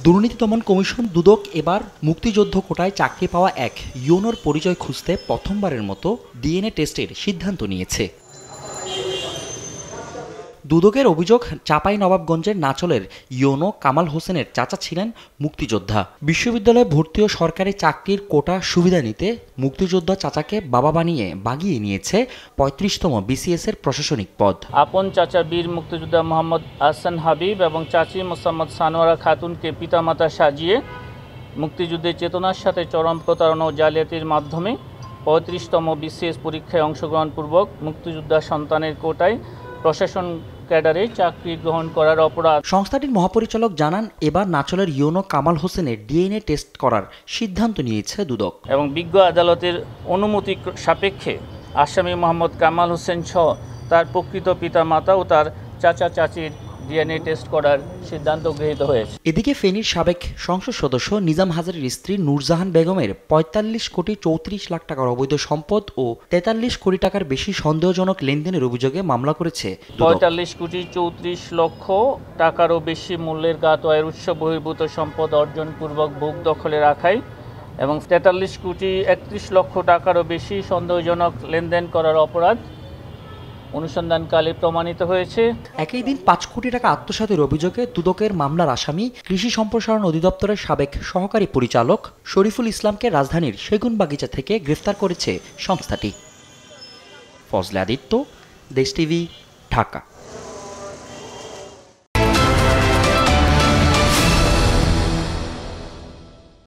দুর্নীতি দমন কমিশন দুদক এবার মুক্তিযুদ্ধ কোটায় চাকরি পাওয়া এক ইউনোর পরিচয় খুঁজতে প্রথমবারের মতো ডিএনএ টেস্টের সিদ্ধান্ত নিয়েছে। দুদকের অভিযোগ, চাঁপাইনবাবগঞ্জের নাচলের ইউনো কামাল হোসেনের চাচা ছিলেন মুক্তিযোদ্ধা। বিশ্ববিদ্যালয়ে ভর্তি ও সরকারি চাকরির কোটা সুবিধা নিতে মুক্তিযোদ্ধা চাচাকে বাবা বানিয়ে বাগিয়ে নিয়েছে ৩৫তম বিসিএস এর প্রশাসনিক পদ। আপন চাচা বীর মুক্তিযোদ্ধা মোহাম্মদ আহসান হাবিব এবং চাচি মোসাম্মদ সানোয়ারা খাতুনকে পিতামাতা সাজিয়ে মুক্তিযুদ্ধের চেতনার সাথে চরম প্রতারণা ও জালিয়াতির মাধ্যমে ৩৫তম বিসিএস পরীক্ষায় অংশগ্রহণপূর্বক মুক্তিযোদ্ধা সন্তানের কোটায় প্রশাসন ক্যাডারে চাকরি গ্রহণ করার অপরাধ। সংস্থাটির মহাপরিচালক জানান, এবার নাচলের ইউনো কামাল হোসেনের ডিএনএ টেস্ট করার সিদ্ধান্ত নিয়েছে দুদক এবং বিজ্ঞ আদালতের অনুমতি সাপেক্ষে আসামি মোহাম্মদ কামাল হোসেন সহ তার প্রকৃত পিতা মাতা ও তার চাচা চাচির ডিএনএ টেস্ট করার সিদ্ধান্ত গৃহীত হয়েছে। এদিকে ফেনীর সাবেক সংসদ সদস্য নিজাম হাজারের স্ত্রী নূরজাহান বেগমের ৪৫ কোটি ৩৪ লাখ টাকার অবৈধ সম্পদ ও ৪৩ কোটি টাকার বেশি সন্দেহজনক লেনদেনের অভিযোগে মামলা করেছে। ৪৫ কোটি ৩৪ লক্ষ টাকারও বেশি মূল্যের জ্ঞাত আয়ের উৎস বহির্ভূত সম্পদ অর্জনপূর্বক ভোগ দখলে রাখায় এবং ৪৩ কোটি ৩১ লক্ষ টাকারও বেশি সন্দেহজনক লেনদেন করার অপরাধ অনুসন্ধানকালে প্রমাণিত হয়েছে। একই দিন ৫ কোটি টাকা আত্মসাতের অভিযোগে দুদকের মামলার আসামি কৃষি সম্প্রসারণ অধিদপ্তরের সাবেক সহকারী পরিচালক শরীফুল ইসলামকে রাজধানীর সেগুনবাগিচা থেকে গ্রেফতার করেছে সংস্থাটি। ফজলে আদিত্য, দেশ টিভি, ঢাকা।